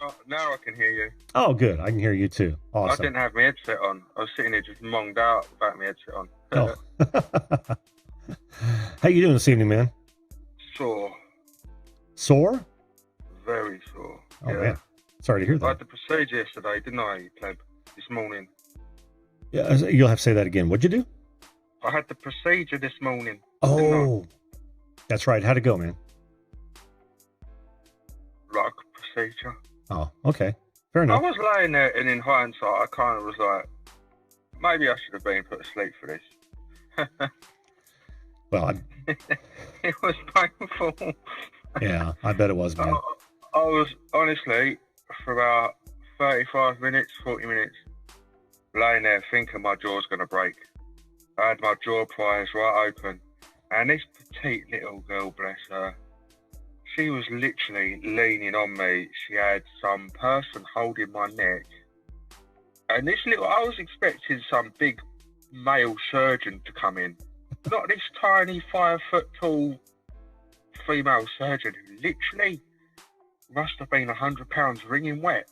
Oh, now I can hear you. Oh, good. I can hear you too. I Awesome. didn't have my headset on. I was sitting here just monged out without my headset on. Oh. How you doing this evening, man? Sore. Sore? Very sore. Oh, yeah. Man. Sorry to hear that. I had the procedure yesterday, didn't I, pleb? This morning. Yeah, you'll have to say that again. What'd you do? I had the procedure this morning. Oh, that's right. How'd it go, man? Like a procedure. Oh, okay. Fair enough. I was laying there, and in hindsight, I kind of was like, maybe I should have been put asleep for this. Well, it was painful. Yeah, I bet it was, man. I was, honestly, for about 35 minutes, 40 minutes, laying there thinking my jaw's going to break. I had my jaw pliers right open, and this petite little girl, bless her, she was literally leaning on me. She had some person holding my neck, and I was expecting some big male surgeon to come in, not this tiny 5 foot tall female surgeon who literally must have been 100 pounds wringing wet.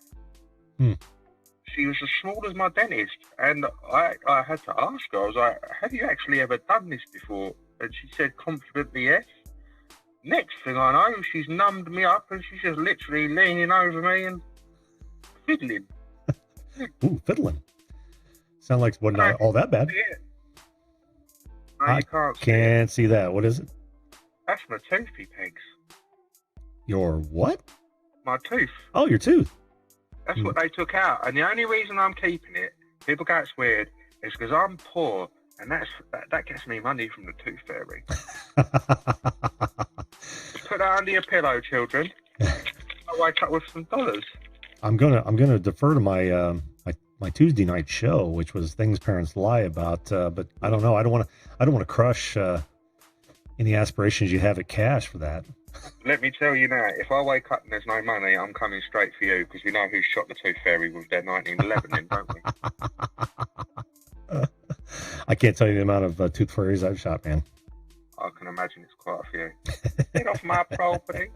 She was as small as my dentist, and I had to ask her, I was like, have you actually ever done this before? And she said confidently yes. Next thing I know, she's numbed me up and she's just literally leaning over me and fiddling. Ooh, fiddling. Sound like what, not all that bad. No, I can't see that. What is it? That's my toothy pegs. Your what? My tooth. Oh, your tooth. That's what they took out. And the only reason I'm keeping it, people go, it's weird, is because I'm poor, and that gets me money from the tooth fairy. Put that under your pillow, children. I'll wake up with some dollars. I'm gonna defer to my my Tuesday night show, which was things parents lie about. But I don't know. I don't want to crush any aspirations you have at cash for that. Let me tell you now, if I wake up and there's no money, I'm coming straight for you, because we know who shot the tooth fairy with their 1911 in, don't we? I can't tell you the amount of tooth fairies I've shot, man. I can imagine it's quite a few. Get off my property.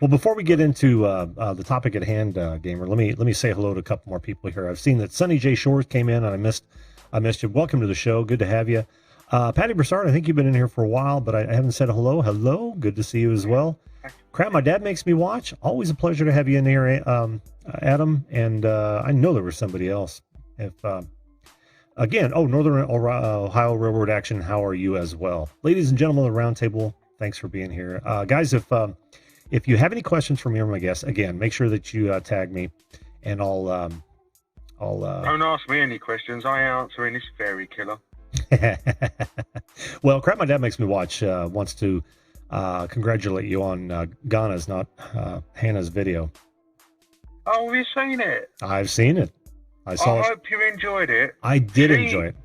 Well, before we get into the topic at hand, gamer, let me say hello to a couple more people here. I've seen that Sunny J Shores came in, and I missed you. Welcome to the show. Good to have you. Patty Broussard, I think you've been in here for a while, but I haven't said hello. Hello. Good to see you as well. Crap, my dad makes me watch. Always a pleasure to have you in here, Adam. And I know there was somebody else. Again, Northern Ohio Railroad Action, how are you as well? Ladies and gentlemen of the round table, thanks for being here. Guys, if you have any questions for me or my guests, again, make sure that you tag me, and I'll don't ask me any questions. I answer in this fairy killer. Well, Crap, my dad makes me watch wants to congratulate you on Ghana's, not Hannah's video. Oh, have you seen it? I've seen it. I hope you enjoyed it. I did enjoy it.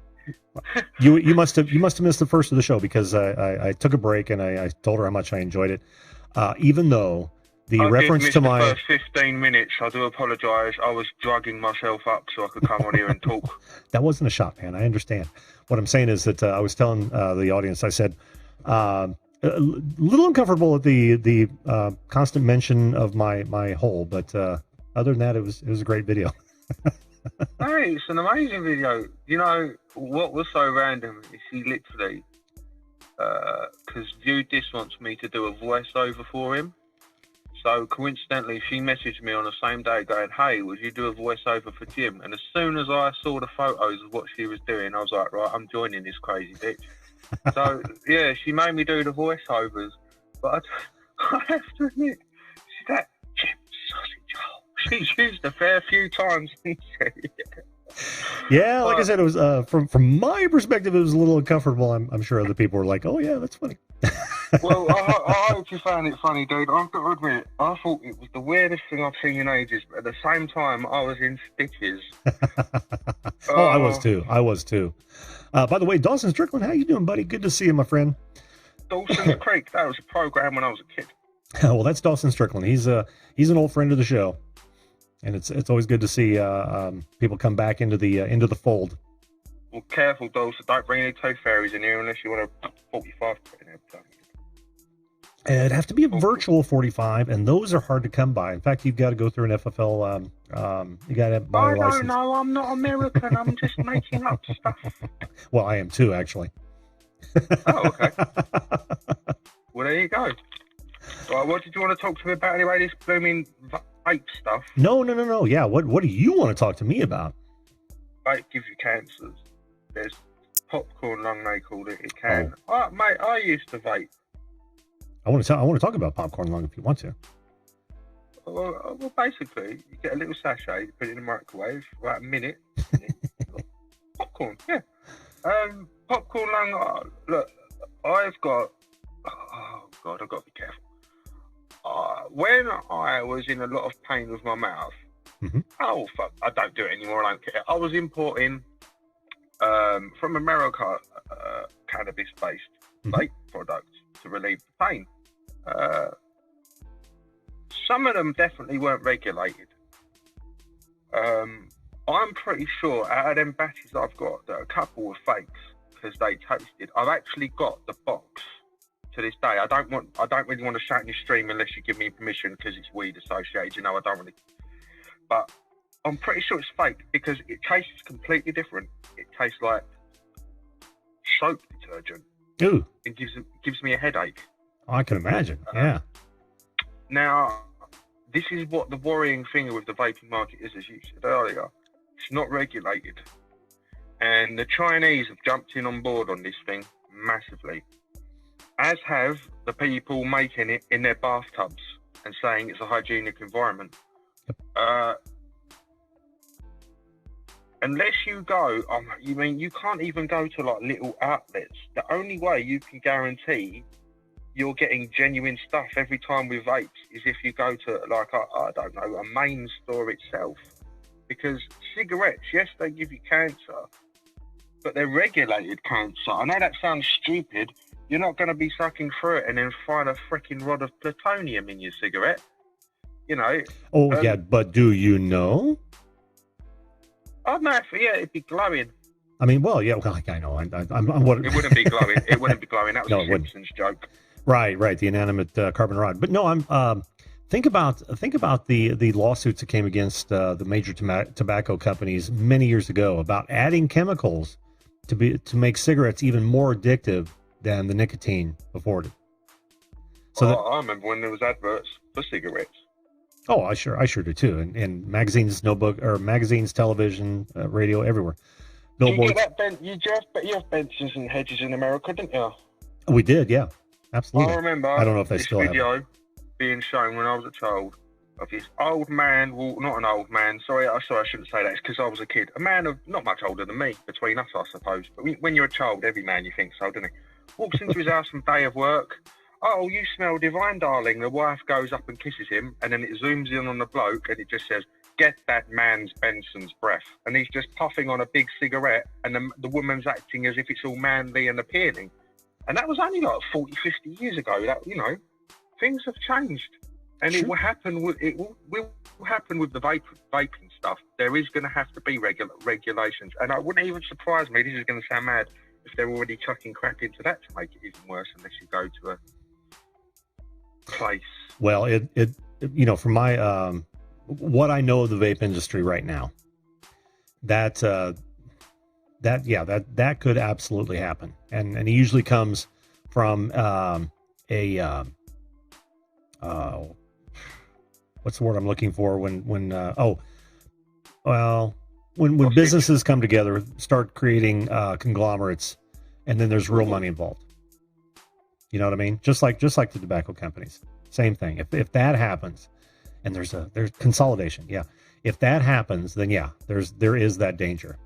You must have missed the first of the show, because I took a break and I told her how much I enjoyed it. Even though the reference to my first 15 minutes, I do apologize. I was drugging myself up so I could come on here and talk. That wasn't a shot, man. I understand. What I'm saying is that I was telling the audience, I said, a little uncomfortable at the constant mention of my hole, but other than that, it was a great video. Hey, it's an amazing video. You know what was so random is he literally, because Viewdis wants me to do a voiceover for him. So coincidentally, she messaged me on the same day going, hey, would you do a voiceover for Jim? And as soon as I saw the photos of what she was doing, I was like, right, I'm joining this crazy bitch. So, yeah, she made me do the voiceovers. But I have to admit, she's that Jim sausage hole. She's used a fair few times. Yeah, like I said, it was from my perspective, it was a little uncomfortable. I'm sure other people were like, "Oh yeah, that's funny." Well, I hope you found it funny, dude. I've got to admit, I thought it was the weirdest thing I've seen in ages, but at the same time, I was in stitches. I was too. By the way, Dawson Strickland, how you doing, buddy? Good to see you, my friend. Dawson's Creek. That was a program when I was a kid. Well, that's Dawson Strickland. He's an old friend of the show. And it's always good to see people come back into the fold. Well, careful, Dawson. Don't bring any tooth fairies in here unless you want a 45 in there. It'd have to be a virtual 45, and those are hard to come by. In fact, you've got to go through an FFL. You got to have my license. I don't know. I'm not American. I'm just making up stuff. Well, I am too, actually. Oh, okay. Well, there you go. Right, what did you want to talk to me about anyway? This blooming vape stuff. No. Yeah, what do you want to talk to me about? Vape gives you cancers. There's popcorn lung, they call it. It can. Oh. Mate, I used to vape. I want to talk about popcorn lung if you want to. Well, basically, you get a little sachet, you put it in the microwave for about a minute. Popcorn, yeah. Popcorn lung. Look, I've got. Oh God, I've got to be careful. When I was in a lot of pain with my mouth, oh fuck, I don't do it anymore. I don't care. I was importing from America cannabis-based vape products to relieve the pain. Some of them definitely weren't regulated. I'm pretty sure out of them batches I've got, that a couple were fakes because they tasted. I've actually got the box to this day. I don't really want to shout in your stream unless you give me permission because it's weed associated. You know, I don't really. But I'm pretty sure it's fake because it tastes completely different. It tastes like soap detergent. Ooh. It gives me a headache. I can imagine. Yeah. Now, this is what the worrying thing with the vaping market is, as you said earlier. It's not regulated. And the Chinese have jumped in on board on this thing massively, as have the people making it in their bathtubs and saying it's a hygienic environment. Unless you go, you can't even go to like little outlets. The only way you can guarantee you're getting genuine stuff every time with vapes is if you go to like, I don't know, a main store itself. Because cigarettes, yes, they give you cancer, but they're regulated cancer. I know that sounds stupid. You're not going to be sucking through it and then find a freaking rod of plutonium in your cigarette. You know. Oh, yeah, but do you know? Oh, no, yeah, it'd be glowing. I mean, well, yeah, well, I know. I'm what... It wouldn't be glowing. It wouldn't be glowing. That was a Simpsons joke. Right. The inanimate carbon rod. But no, I'm... Think about the lawsuits that came against the major tobacco companies many years ago about adding chemicals to make cigarettes even more addictive than the nicotine afforded. So I remember when there was adverts for cigarettes. Oh, I sure do too. And magazines, magazines, television, radio, everywhere. Billboards. You have benches and hedges in America, didn't you? We did, yeah, absolutely. I remember. I don't know if they still have it. Being shown when I was a child of this old man, well, not an old man, sorry, I shouldn't say that, it's because I was a kid, a man of not much older than me, between us, I suppose, but when you're a child, every man you think so, doesn't he? Walks into his house from day of work, oh, you smell divine, darling, the wife goes up and kisses him, and then it zooms in on the bloke, and it just says, get that man's Benson's breath, and he's just puffing on a big cigarette, and the woman's acting as if it's all manly and appealing, and that was only like 40, 50 years ago, that, you know. Things have changed, and it will happen with the vaping stuff. There is going to have to be regulations, and it wouldn't even surprise me. This is going to sound mad if they're already chucking crap into that to make it even worse. Unless you go to a place. Well, it from my what I know of the vape industry right now, that could absolutely happen, and it usually comes from what's the word I'm looking for when businesses come together, start creating conglomerates, and then there's real money involved. You know what I mean? Just like the tobacco companies, same thing. If that happens, and there's consolidation, yeah. If that happens, then yeah, there is that danger.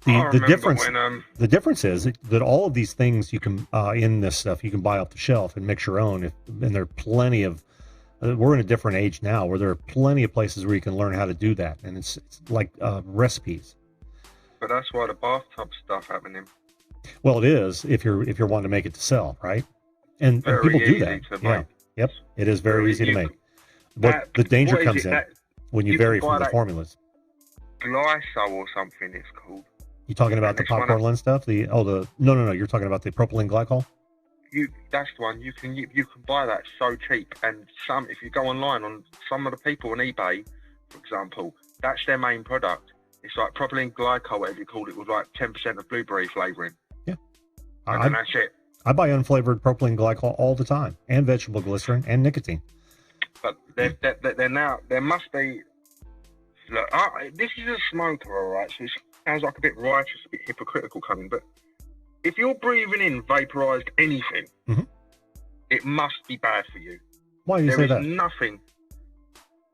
The difference is that all of these things you can in this stuff you can buy off the shelf and mix your own. And there are plenty of. We're in a different age now where there are plenty of places where you can learn how to do that, and it's like recipes. But that's why the bathtub stuff happening. Well, it is if you're wanting to make it to sell, right? And people do that. Yeah. Yep. It is very easy to make. But the danger comes in when you vary from the formulas. Glycol or something it's called. You talking about the popcorn lens stuff? No. You're talking about the propylene glycol? that's the one. You can buy that so cheap. And if you go online on some of the people on eBay, for example, that's their main product. It's like propylene glycol, whatever you call it, with like 10% of blueberry flavoring. Yeah, and that's it. I buy unflavored propylene glycol all the time, and vegetable glycerin and nicotine. But there must be. Look, this is a smoker, all right. So it sounds like a bit righteous, a bit hypocritical coming, but if you're breathing in vaporized anything, it must be bad for you. Why do you say that? There is nothing,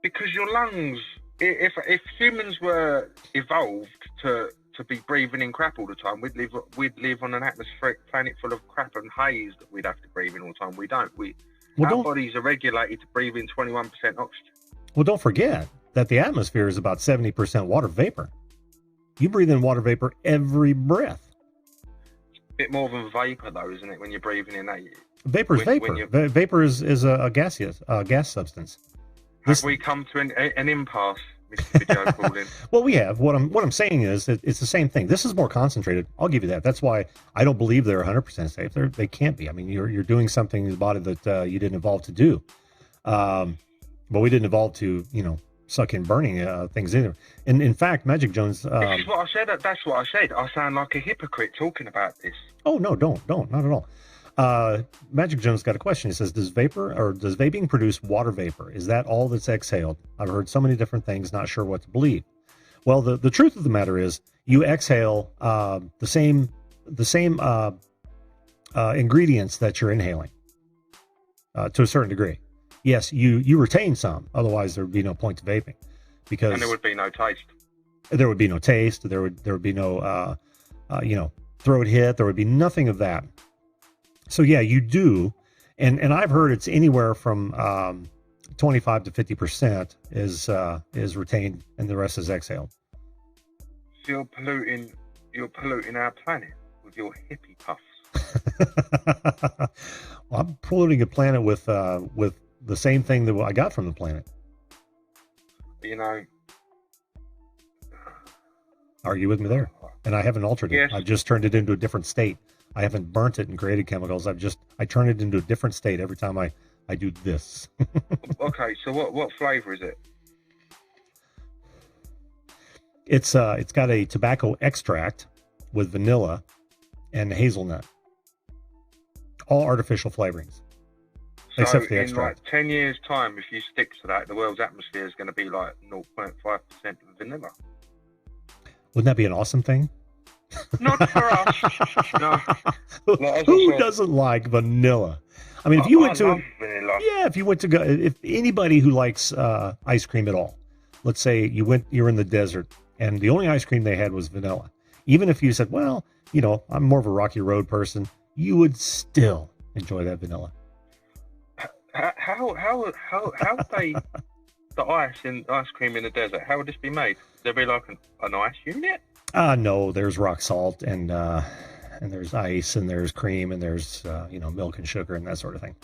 because your lungs. If humans were evolved to be breathing in crap all the time, we'd live on an atmospheric planet full of crap and haze that we'd have to breathe in all the time. We don't. Our bodies are regulated to breathe in 21% oxygen. Well, don't forget that the atmosphere is about 70% water vapor. You breathe in water vapor every breath. Bit more than vapor, though, isn't it? When you're breathing in that. Vapor is vapor. Vapor is a gaseous gas substance. Have we come to an impasse, Mr. Video calling? Well, we have. What I'm saying is it's the same thing. This is more concentrated. I'll give you that. That's why I don't believe they're 100% safe. They can't be. I mean, you're doing something in the body that you didn't evolve to do. But we didn't evolve to, suck in burning things either. And in fact, Magic Jones. This is what I said. That's what I said. I sound like a hypocrite talking about this. Oh no, don't, not at all. Magic Jones got a question. He says, does vaping produce water vapor? Is that all that's exhaled? I've heard so many different things, not sure what to believe. Well, the truth of the matter is you exhale the same ingredients that you're inhaling to a certain degree. Yes, you retain some, otherwise there would be no point to vaping, because and there would be no taste. There would be no taste. There would be no throat hit. There would be nothing of that. So yeah, you do, and I've heard it's anywhere from 25 to 50% is retained, and the rest is exhaled. So you're polluting our planet with your hippie puffs. Well, I'm polluting a planet with the same thing that I got from the planet. Argue with me there, and I haven't altered it. Yes. I've just turned it into a different state. I haven't burnt it and created chemicals. I turn it into a different state every time I do this. Okay, so what flavor is it? It's got a tobacco extract with vanilla and hazelnut. All artificial flavorings. So except the in extract. like 10 years' time, if you stick to that, the world's atmosphere is going to be like 0.5% vanilla. Wouldn't that be an awesome thing? Not for us. No. Who doesn't like vanilla? I mean, if you went to vanilla. if you went to go, if anybody who likes ice cream at all, let's say you're in the desert and the only ice cream they had was vanilla. Even if you said, well, I'm more of a Rocky Road person, you would still enjoy that vanilla. How would they the ice cream in the desert? How would this be made? Would there be like an ice unit? No, there's rock salt and there's ice and there's cream and there's milk and sugar and that sort of thing.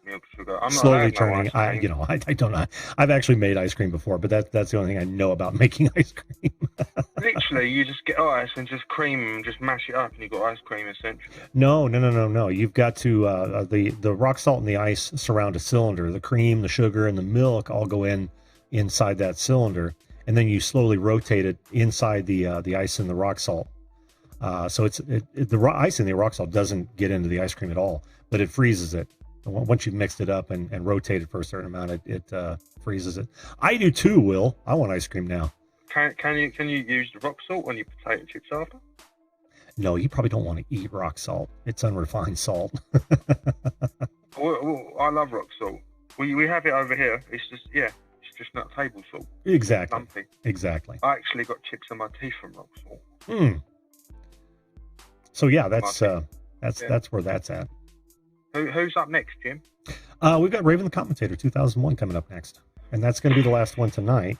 Milk, sugar. I'm slowly not turning. I don't know. I've actually made ice cream before, but that's the only thing I know about making ice cream. Literally, you just get ice and just cream and just mash it up, and you've got ice cream essentially. No. You've got to the rock salt and the ice surround a cylinder. The cream, the sugar, and the milk all go inside that cylinder. And then you slowly rotate it inside the ice and the rock salt. So the ice and the rock salt doesn't get into the ice cream at all, but it freezes it. Once you've mixed it up and rotated for a certain amount, it freezes it. I do too, Will. I want ice cream now. Can you use the rock salt on your potato chips after? No, you probably don't want to eat rock salt. It's unrefined salt. Well, I love rock salt. We have it over here. It's just not table salt. Exactly. Lumpy. Exactly. I actually got chips on my teeth from rock salt. So yeah, that's where that's at. Who's up next, Jim? We've got Raven the Commentator 2001 coming up next, and that's going to be the last one tonight.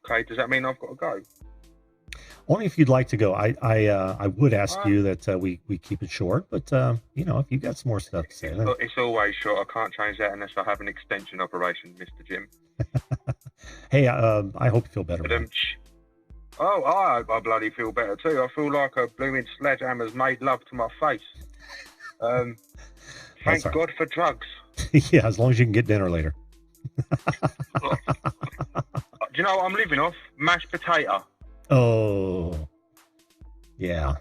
Okay, does that mean I've got to go? Only if you'd like to go. I would ask you that we keep it short, but if you got some more stuff to say, then... It's always short. I can't change that unless I have an extension operation, Mr. Jim. Hey, I hope you feel better. Oh, I bloody feel better too. I feel like a blooming sledgehammer's made love to my face. Thank God for drugs. Yeah, as long as you can get dinner later. Do you know what I'm living off? Mashed potato. Oh, yeah.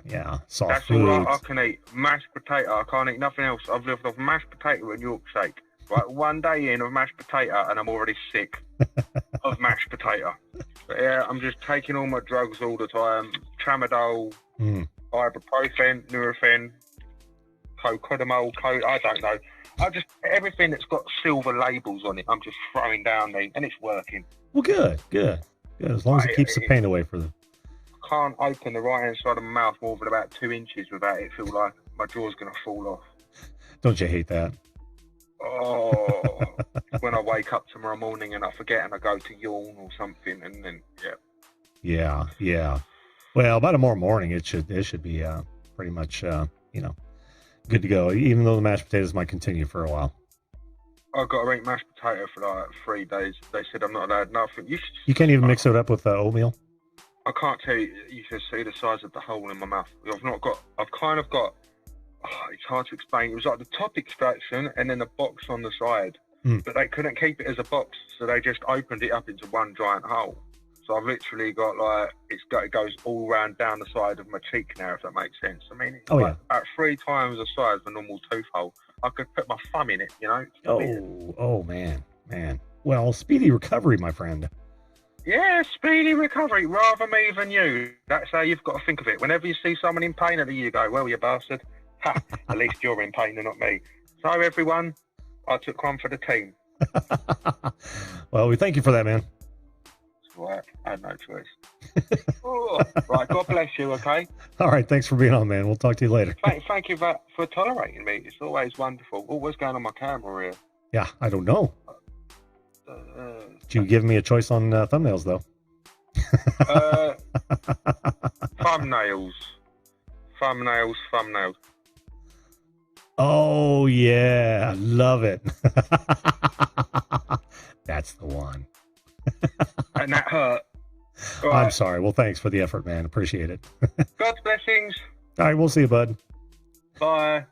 Soft That's foods. all I can eat. Mashed potato. I can't eat nothing else. I've lived off mashed potato and York shake. Right, one day in of mashed potato and I'm already sick of mashed potato. But yeah, I'm just taking all my drugs all the time. Tramadol, ibuprofen, Nurofen, cocodamol, I don't know. Everything that's got silver labels on it, I'm just throwing down me, and it's working. Well, good. As long as it keeps the pain away for them. Can't open the right hand side of my mouth more than about 2 inches without it feel like my jaw's going to fall off. Don't you hate that? Oh, when I wake up tomorrow morning and I forget and I go to yawn or something, and then Yeah. Well, by tomorrow morning it should be pretty much good to go. Even though the mashed potatoes might continue for a while. I've got to eat mashed potato for like 3 days. They said I'm not allowed nothing. You can't even mix it up with oatmeal? I can't tell you. You can see the size of the hole in my mouth. I've kind of got. It's hard to explain. It was like the top extraction and then a box on the side. But they couldn't keep it as a box, so they just opened it up into one giant hole. So I've literally got it goes all round down the side of my cheek now, if that makes sense. I mean, it's about 3 times the size of a normal tooth hole. I could put my thumb in it, you know. Oh man. Well, speedy recovery, my friend. Yeah, speedy recovery. Rather me than you. That's how you've got to think of it. Whenever you see someone in pain, you go, "Well, you bastard. Ha, at least you're in pain and not me." So everyone, I took one for the team. Well, we thank you for that, man. Right, I had no choice. Right, God bless you, okay? All right, thanks for being on, man. We'll talk to you later. Thank you for tolerating me. It's always wonderful. What's going on my camera here? Yeah, I don't know. Did you give me a choice on thumbnails, though? Thumbnails. Oh, yeah. I love it. That's the one. And that hurt. Right. I'm sorry. Well, thanks for the effort, man. Appreciate it. God's blessings. All right, we'll see you, bud. Bye.